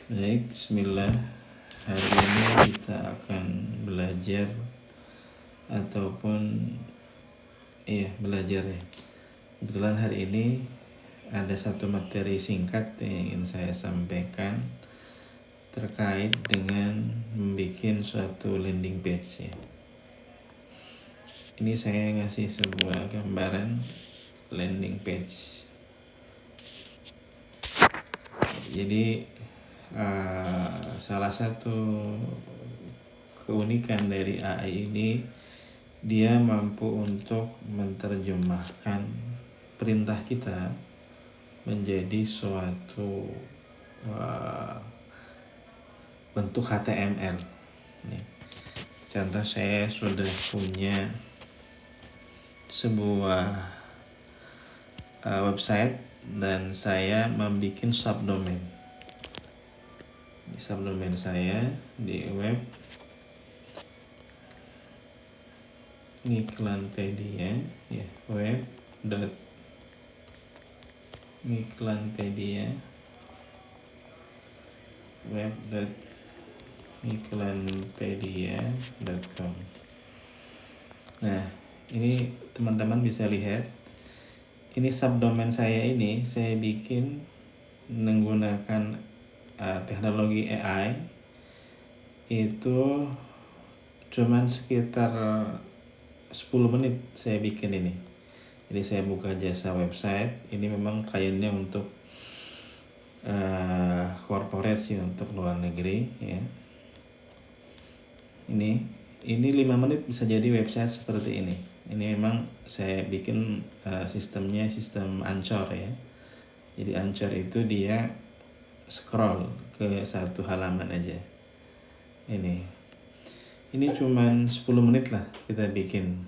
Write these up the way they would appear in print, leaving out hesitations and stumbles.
Baik, bismillah. Hari ini kita akan belajar ataupun belajar ya. Kebetulan hari ini ada satu materi singkat yang ingin saya sampaikan terkait dengan membuat suatu landing page ya. Ini saya ngasih sebuah gambaran landing page. Jadi salah satu keunikan dari AI ini, dia mampu untuk menerjemahkan perintah kita menjadi suatu bentuk HTML. Nih, contoh, saya sudah punya sebuah website dan saya membuat subdomain. Subdomain saya di web ngiklanpedia ya, web.ngiklanpedia.com. Nah, ini teman-teman bisa lihat, ini subdomain saya ini saya bikin menggunakan teknologi AI. Itu cuman sekitar 10 menit saya bikin ini. Jadi saya buka jasa website, ini memang kliennya untuk corporate sih, untuk luar negeri ya. Ini 5 menit bisa jadi website seperti ini. Ini memang saya bikin sistemnya sistem Anchor ya. Jadi Anchor itu dia scroll ke satu halaman aja. Ini cuman 10 menit lah kita bikin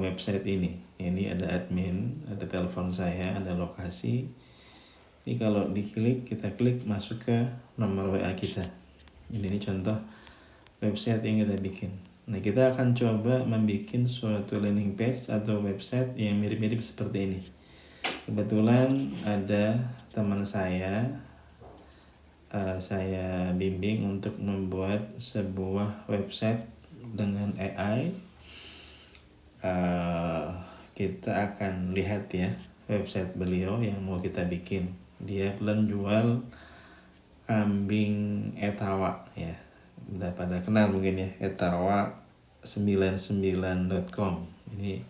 website ini. Ini ada admin, ada telepon saya, ada lokasi. Ini kalau kita klik masuk ke nomor WA kita. Ini contoh website yang kita bikin. Nah, kita akan coba membuat suatu landing page atau website yang mirip-mirip seperti ini. Kebetulan ada teman saya bimbing untuk membuat sebuah website dengan AI. Kita akan lihat ya website beliau yang mau kita bikin. Dia jual kambing etawa ya, udah pada kenal mungkin ya, etawa99.com. Ini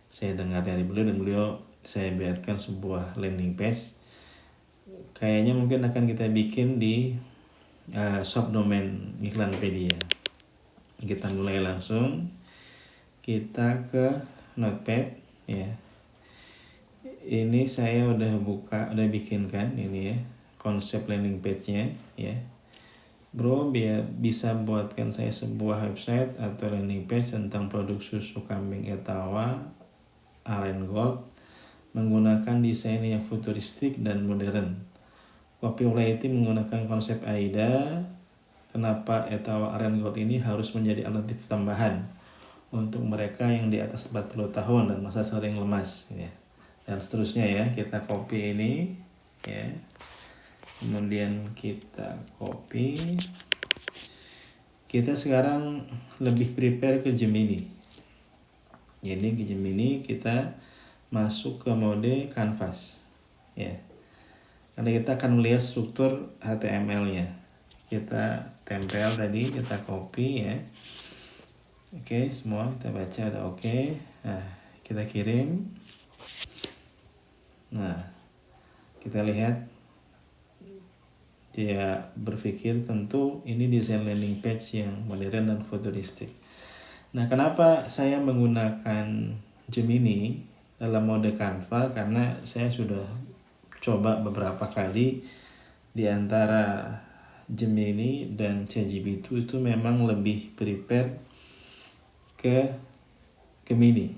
saya dengar dari beliau, dan beliau saya buatkan sebuah landing page. Kayaknya mungkin akan kita bikin di subdomain Iklanpedia. Kita mulai langsung, kita ke Notepad ya. Ini saya udah bikinkan ini ya, konsep landing page-nya ya. Bro, biar bisa buatkan saya sebuah website atau landing page tentang produk susu kambing etawa aren gold menggunakan desain yang futuristik dan modern. Copywriting menggunakan konsep AIDA. Kenapa etawa aren gold ini harus menjadi alternatif tambahan untuk mereka yang di atas 40 tahun dan masa sering lemas ya. Dan seterusnya ya. Kita copy ini ya, kemudian kita copy. Kita sekarang lebih prepare ke Gemini. Jadi ke Gemini kita masuk ke mode canvas ya, karena kita akan melihat struktur HTML-nya. Kita tempel tadi, kita copy ya. Oke, semua kita baca ada oke. Nah, kita kirim. Nah, kita lihat dia berpikir tentu ini desain landing page yang modern dan futuristik. Nah, kenapa saya menggunakan Gemini dalam mode Canva? Karena saya sudah coba beberapa kali, di antara Gemini dan ChatGPT itu memang lebih prepare ke Gemini.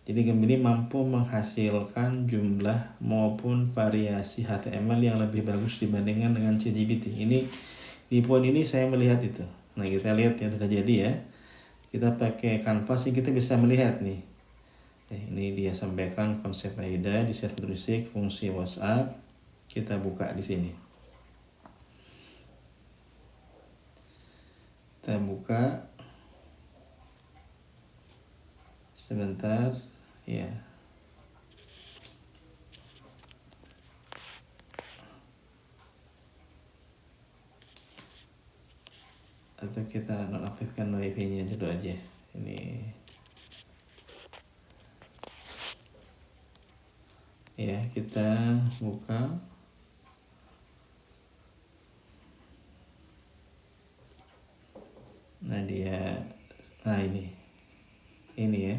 Jadi Gemini mampu menghasilkan jumlah maupun variasi HTML yang lebih bagus dibandingkan dengan ChatGPT. Ini di poin ini saya melihat itu. Nah, kita lihat yang sudah jadi ya. Kita pakai Canvas, kita bisa melihat nih Ini dia sampaikan konsep AIDA di server basic fungsi WhatsApp. Kita buka di sini. Kita buka sebentar ya. Atau kita nonaktifkan wifi-nya dulu aja. Ini ya, kita buka. Nah ini ya.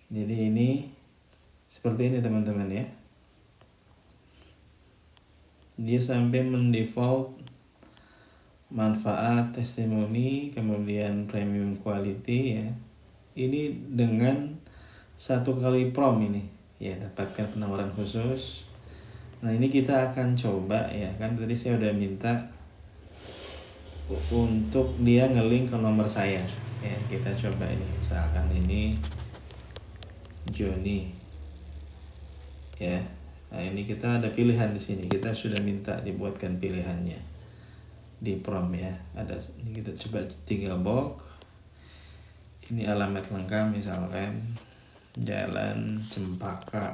Jadi ini seperti ini teman-teman ya. Dia sampai mendefault manfaat, testimoni, kemudian premium quality ya. Ini dengan 1 kali prom ini ya, dapatkan penawaran khusus. Nah ini kita akan coba ya, kan tadi saya udah minta untuk dia ngelink ke nomor saya ya. Kita coba ini, misalkan ini Joni ya. Nah ini kita ada pilihan di sini, kita sudah minta dibuatkan pilihannya di prom ya. Ada ini, kita coba 3 box. Ini alamat lengkap, misalkan Jalan Cempaka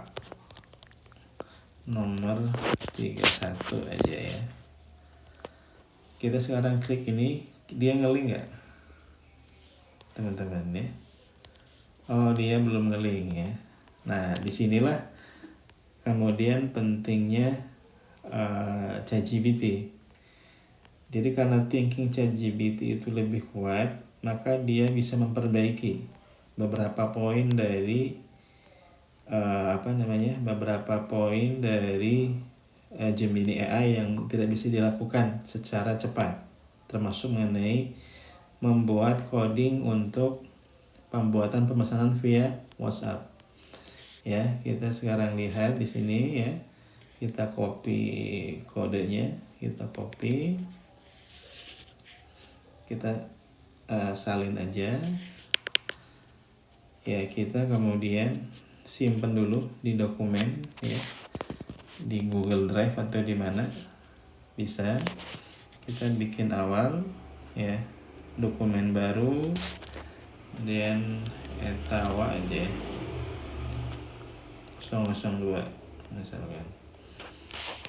nomor 31 aja ya. Kita sekarang klik ini, dia ngelink nggak teman-teman ya? Oh dia belum ngelink ya. Nah disinilah kemudian pentingnya ChatGPT. Jadi karena thinking ChatGPT itu lebih kuat, maka dia bisa memperbaiki beberapa poin dari beberapa poin dari Gemini AI yang tidak bisa dilakukan secara cepat, termasuk mengenai membuat coding untuk pembuatan pemesanan via WhatsApp. Ya, kita sekarang lihat di sini ya. Kita copy kodenya, kita copy. Kita salin aja. Ya, kita kemudian simpan dulu di dokumen ya. Di Google Drive atau di mana bisa. Kita bikin awal ya, dokumen baru, dan etawa aja 002 misalkan.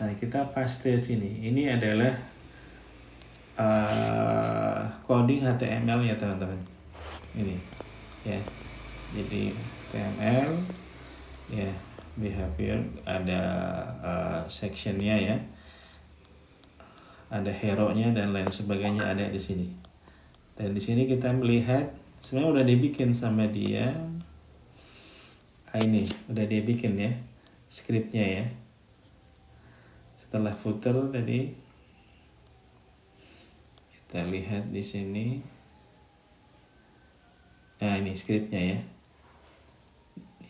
Nah kita paste sini. Ini adalah coding HTML ya teman-teman. Ini ya. Jadi HTML ya, behavior ada sectionnya ya, ada hero-nya dan lain sebagainya ada di sini. Dan di sini kita melihat sebenarnya udah dibikin sama dia. Ini udah dia bikin ya skripnya ya. Setelah footer tadi kita lihat di sini. Nah ini skripnya ya.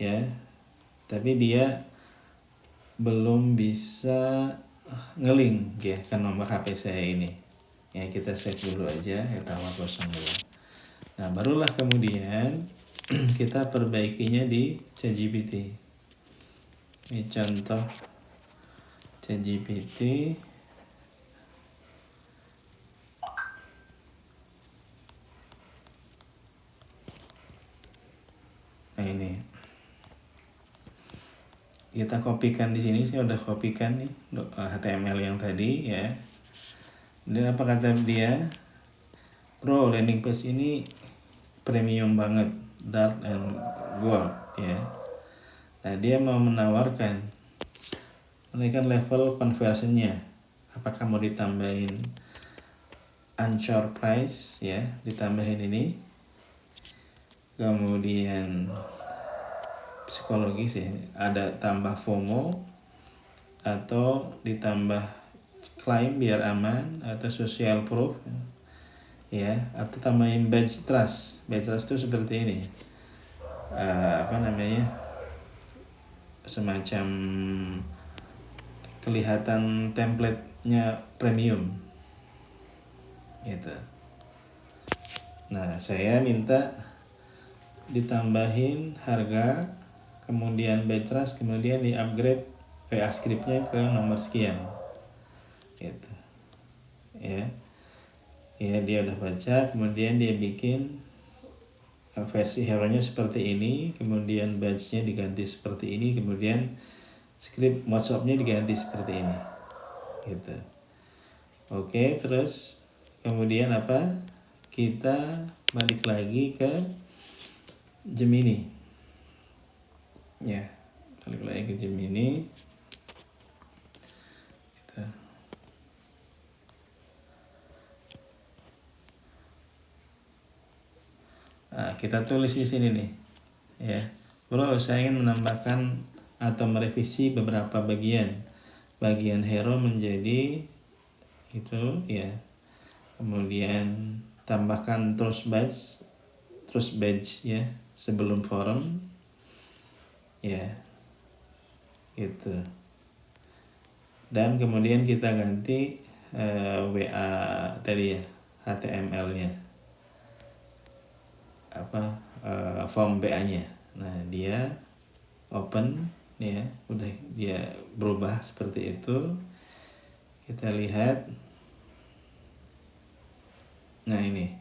Ya, tapi dia belum bisa ngelink ya ke nomor HP saya ini. Ya kita save dulu aja etawa 02. Nah barulah kemudian kita perbaikinya di ChatGPT. Ini contoh ChatGPT. Nah ini kita kopikan di sini. Saya udah kopikan nih HTML yang tadi ya. Dan apa kata dia? Bro, landing page ini premium banget, dark and gold ya. Nah dia mau menawarkan menaikkan level conversionnya. Apakah mau ditambahin Anchor price ya, ditambahin ini, kemudian psikologis ya, ada tambah FOMO, atau ditambah klaim biar aman, atau social proof ya, atau tambahin badge trust. Badge trust itu seperti ini, semacam kelihatan template-nya premium gitu. Nah saya minta ditambahin harga kemudian batch trust, kemudian di upgrade PA scriptnya ke nomor sekian gitu ya. Ya, dia udah baca, kemudian dia bikin versi hero-nya seperti ini, kemudian batch-nya diganti seperti ini, kemudian script WhatsApp-nya diganti seperti ini gitu. Oke, terus kemudian apa, kita balik lagi ke Gemini ya, balik lagi ke Gemini gitu. Nah, kita tulis di sini nih ya, bro, saya ingin menambahkan atau merevisi beberapa bagian hero menjadi itu ya, kemudian tambahkan terus badge ya sebelum forum ya gitu, dan kemudian kita ganti WA tadi ya, HTML-nya apa, form BA-nya. Nah, dia open ya, udah dia berubah seperti itu. Kita lihat, nah ini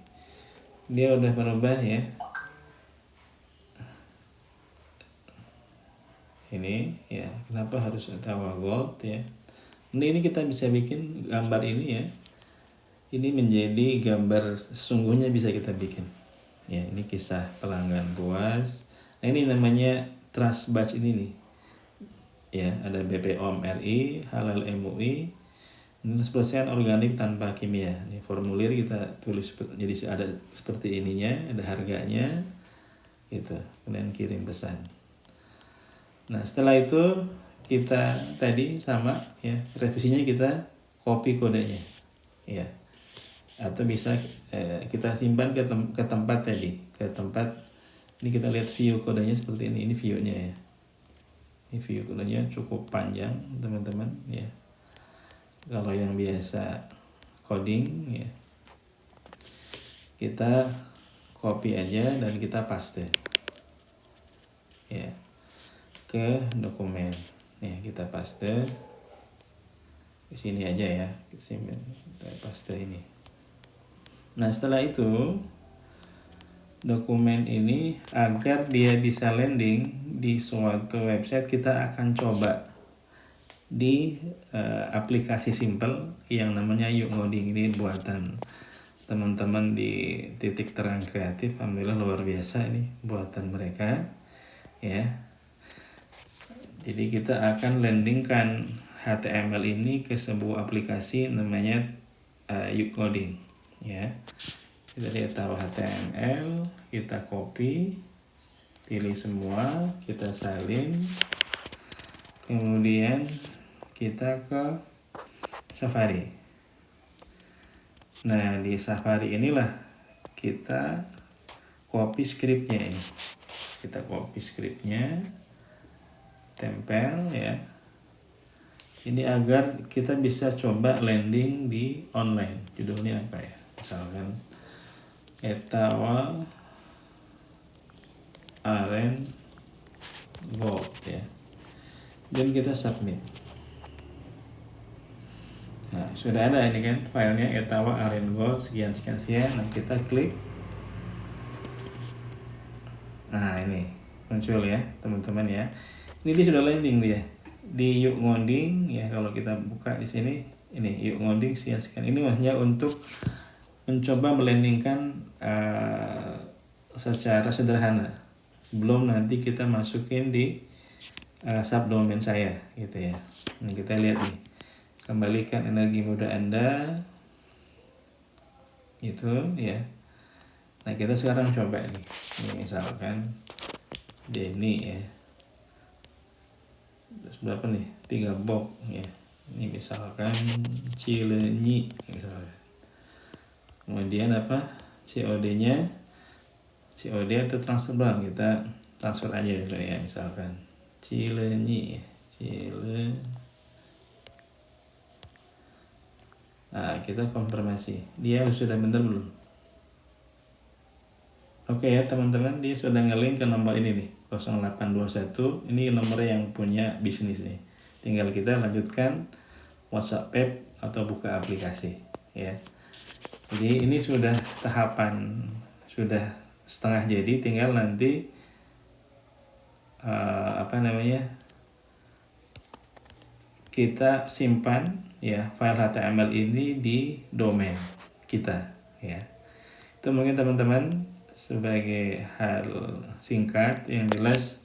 dia udah berubah ya, ini ya, kenapa harus Etawa Gold ya. Ini kita bisa bikin gambar ini ya, ini menjadi gambar sesungguhnya bisa kita bikin ya. Ini kisah pelanggan puas. Nah, ini namanya trust badge ini nih ya, ada BPOM RI, halal MUI, 100% organik tanpa kimia. Ini formulir kita tulis jadi ada seperti ininya, ada harganya gitu, kemudian kirim pesan. Nah, setelah itu kita tadi sama ya, revisinya kita copy kodenya ya, atau bisa kita simpan ke tempat tadi, ke tempat ini. Kita lihat view kodenya seperti ini view-nya ya. Ini view kodenya cukup panjang teman-teman ya. Kalau yang biasa coding ya, kita copy aja dan kita paste ya ke dokumen ya, kita paste di sini aja ya, kita paste ini. Nah, setelah itu dokumen ini agar dia bisa landing di suatu website, kita akan coba di aplikasi simple yang namanya Yuk Ngoding. Ini buatan teman-teman di Titik Terang Kreatif, alhamdulillah luar biasa ini buatan mereka ya. Jadi kita akan landingkan HTML ini ke sebuah aplikasi namanya Yuk Ngoding ya. Kita lihat tahu HTML, kita copy, pilih semua, kita salin, kemudian kita ke Safari. Nah, di Safari inilah kita copy scriptnya ini. Kita copy scriptnya, tempel ya. Ini agar kita bisa coba landing di online. Judulnya apa ya? Misalkan Etawa Aren Gold ya. Dan kita submit. Nah, sudah ada ini kan filenya Etawa Aren Gold sekian. Nah, kita klik. Nah, ini muncul ya teman-teman ya. Ini dia sudah landing dia di Yuk Ngoding ya. Kalau kita buka di sini, ini Yuk Ngoding sekian. Ini hanya untuk mencoba melandingkan secara sederhana sebelum nanti kita masukin di subdomain saya gitu ya. Nah, kita lihat nih, kembalikan energi muda Anda itu ya. Nah, kita sekarang coba nih. Ini misalkan Denny ya. Terus berapa nih? 3 box ya. Ini misalkan Cilenyi misalkan. Kemudian apa? COD-nya COD atau transfer bank, kita transfer aja dulu ya, misalkan Cilenyi ya. Nah, kita konfirmasi dia sudah benar belum. Oke ya teman-teman, dia sudah nge-link ke nomor ini nih, 0821. Ini nomor yang punya bisnis nih. Tinggal kita lanjutkan WhatsApp Pay atau buka aplikasi ya. Jadi ini sudah tahapan, sudah setengah jadi, tinggal nanti kita simpan ya file HTML ini di domain kita ya. Itu mungkin teman-teman sebagai hal singkat yang jelas,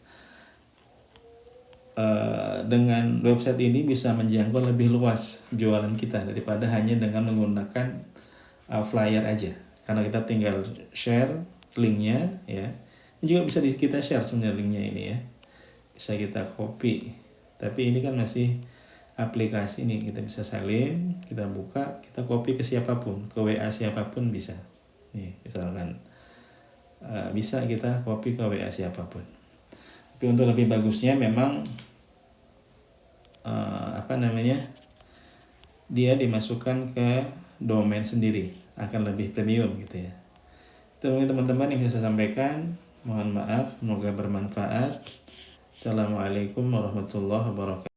dengan website ini bisa menjangkau lebih luas jualan kita daripada hanya dengan menggunakan flyer aja, karena kita tinggal share linknya ya. Juga bisa kita share sebenarnya linknya ini ya, bisa kita copy, tapi ini kan masih aplikasi nih, kita bisa salin, kita buka, kita copy ke siapapun, ke WA siapapun bisa nih, misalkan bisa kita copy ke WA siapapun. Tapi untuk lebih bagusnya memang dia dimasukkan ke domain sendiri, akan lebih premium gitu ya. Itu mungkin teman-teman yang bisa saya sampaikan. Mohon maaf, semoga bermanfaat. Assalamualaikum warahmatullahi wabarakatuh.